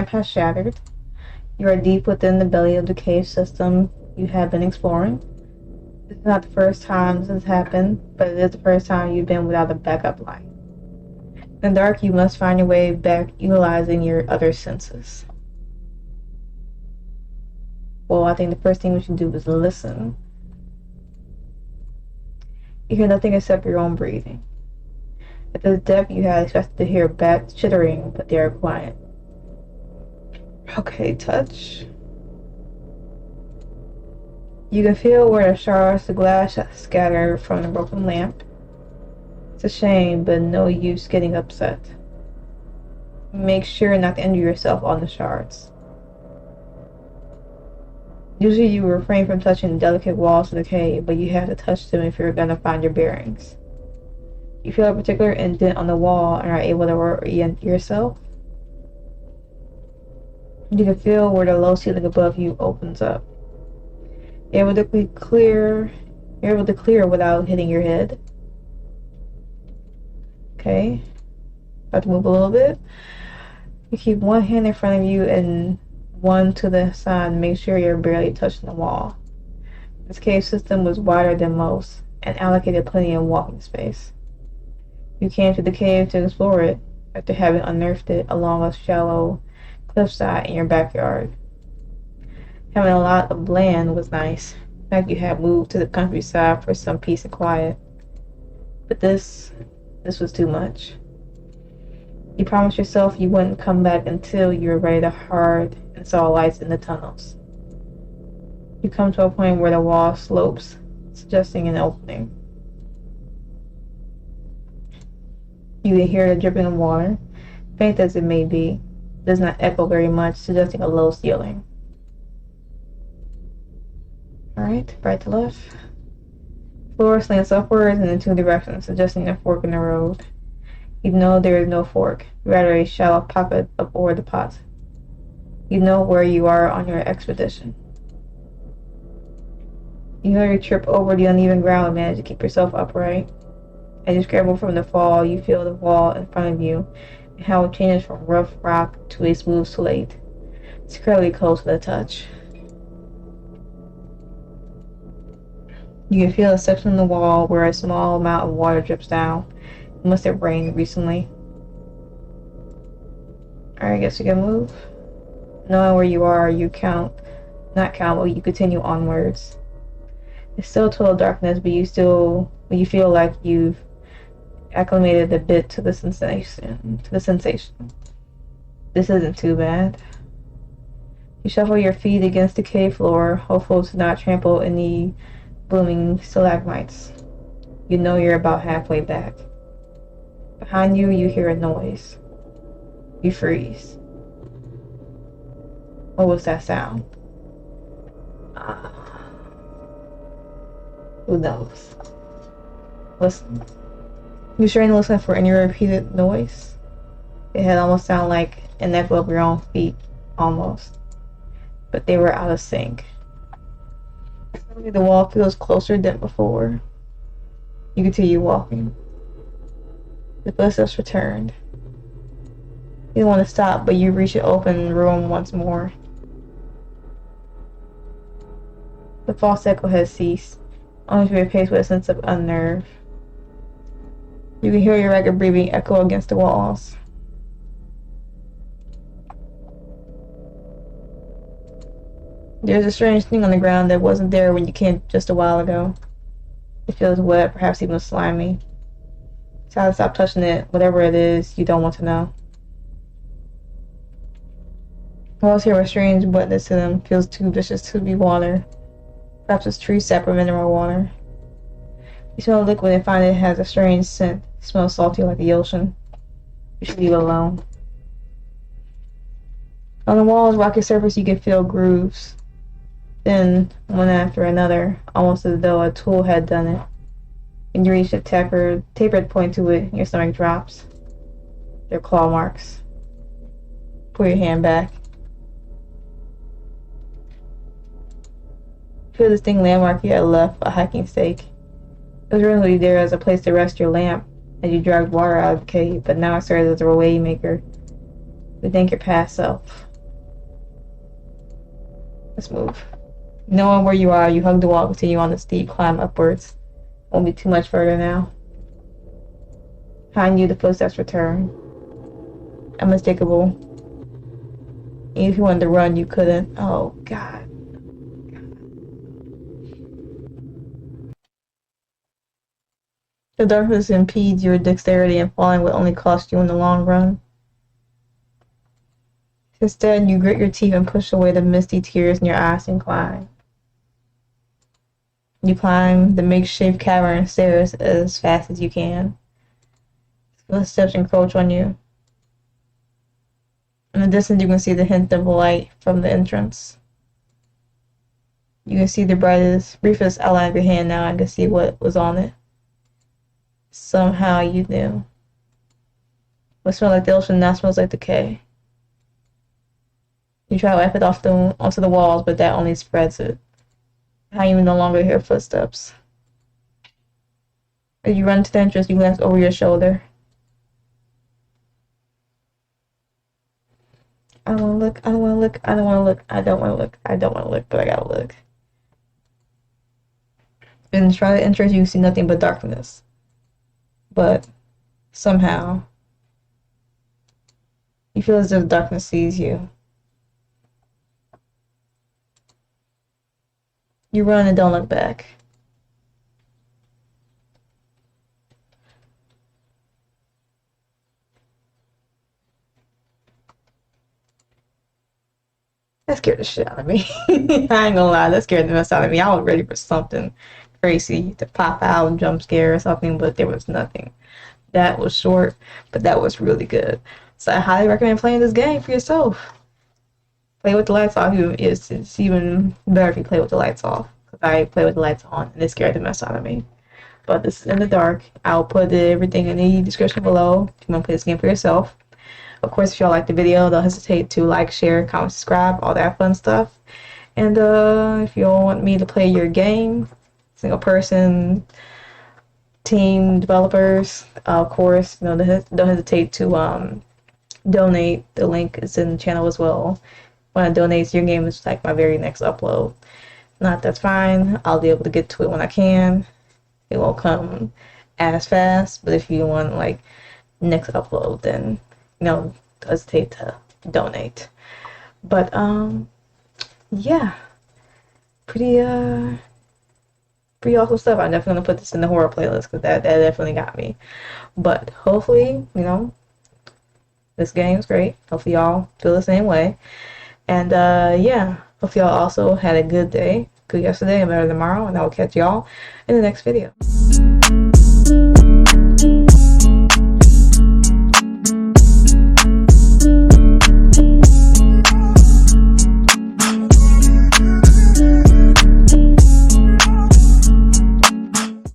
lamp has shattered. You are deep within the belly of the cave system you have been exploring. This is not the first time this has happened, but it is the first time you've been without a backup light. In the dark, you must find your way back utilizing your other senses. Well, I think the first thing we should do is listen. You hear nothing except your own breathing. At this depth, you had expected to hear bats chittering, but they are quiet. Okay, touch. You can feel where the shards of glass scatter from the broken lamp. It's a shame, but no use getting upset. Make sure not to injure yourself on the shards. Usually you refrain from touching the delicate walls of the cave, but you have to touch them if you're gonna find your bearings. You feel a particular indent on the wall and are able to orient yourself. You can feel where the low ceiling above you opens up. You're able to clear without hitting your head. Okay. About to move a little bit. You keep one hand in front of you and one to the side. Make sure you're barely touching the wall. This cave system was wider than most and allocated plenty of walking space. You came to the cave to explore it after having unearthed it along a shallow cliffside in your backyard. Having a lot of land was nice, like you had moved to the countryside for some peace and quiet. But this was too much. You promised yourself you wouldn't come back until you were ready to hard and saw lights in the tunnels. You come to a point where the wall slopes, suggesting an opening. You can hear the dripping of water, faint as it may be. It does not echo very much, suggesting a low ceiling. Alright, right to left. Floor slants upwards and in two directions, suggesting a fork in the road. You know there is no fork, rather a shallow pocket aboard the pot. You know where you are on your expedition. You know you trip over the uneven ground and manage to keep yourself upright. As you scramble from the fall, you feel the wall in front of you and how it changes from rough rock to a smooth slate. It's incredibly close to the touch. You can feel a section in the wall where a small amount of water drips down. It must have rained recently. Alright, I guess you can move. Knowing where you are, you but you continue onwards. It's still total darkness, but you feel like you've acclimated a bit to the sensation. This isn't too bad. You shuffle your feet against the cave floor, hopeful to not trample any blooming stalagmites. You know you're about halfway back. Behind you, you hear a noise. You freeze. What was that sound? Who knows? Listen. You strain to listen for any repeated noise. It had almost sounded like an echo of your own feet, almost. But they were out of sync. Suddenly the wall feels closer than before. You continue walking. The footsteps returned. You don't want to stop, but you reach the open room once more. The false echo has ceased, only to be replaced with a sense of unnerve. You can hear your ragged breathing echo against the walls. There's a strange thing on the ground that wasn't there when you came just a while ago. It feels wet, perhaps even slimy. Try to stop touching it, whatever it is, you don't want to know. Walls here with strange wetness to them, feels too vicious to be water. Perhaps it's true sap or mineral water. You smell the liquid and find it has a strange scent. It smells salty like the ocean. You should leave it alone. On the wall's rocky surface you can feel grooves. Then, one after another, almost as though a tool had done it. When you reach a tapered point to it, your stomach drops. They're claw marks. Pull your hand back. Feel the distinct landmark you had left, a hiking stake. It was originally there as a place to rest your lamp as you dragged water out of the cave, but now it serves as a way maker. You thank your past self. Let's move. Knowing where you are, you hug the wall, continue on the steep climb upwards. Won't be too much further now. Behind you, the footsteps return. Unmistakable. Even if you wanted to run, you couldn't. Oh, God. The darkness impedes your dexterity, and falling will only cost you in the long run. Instead, you grit your teeth and push away the misty tears in your eyes and climb. You climb the makeshift cavern stairs as fast as you can. Footsteps encroach on you. In the distance, you can see the hint of light from the entrance. You can see the briefest outline of your hand now. I can see what was on it. Somehow you knew. What smelled like the ocean now smells like decay. You try to wipe it onto the walls, but that only spreads it. How you no longer hear footsteps. As you run to the entrance, you glance over your shoulder. I don't want to look, I don't want to look, I don't want to look, I don't want to look, I don't want to look, but I gotta look. In the shrouded entrance, you see nothing but darkness. But somehow, you feel as if darkness sees you. You run and don't look back. That scared the shit out of me. I ain't gonna lie, that scared the mess out of me. I was ready for something crazy to pop out and jump scare or something, but there was nothing. That was short, but that was really good. So I highly recommend playing this game for yourself. Play with the lights off. It's even better if you play with the lights off. Because I play with the lights on, and it scared the mess out of me. But this is in the dark. I'll put everything in the description below if you want to play this game for yourself. Of course, if y'all like the video, don't hesitate to like, share, comment, subscribe, all that fun stuff. And if you all want me to play your game, single person, team developers, of course, don't hesitate to donate. The link is in the channel as well. When I donate to your game, it's like my very next upload. Not that's fine. I'll be able to get to it when I can. It won't come as fast, but if you want like next upload, then don't hesitate to donate. But yeah, pretty awesome stuff. I'm definitely gonna put this in the horror playlist because that definitely got me. But hopefully, this game's great. Hopefully y'all feel the same way. And yeah, hope y'all also had a good day, good yesterday, and better tomorrow. And I will catch y'all in the next video.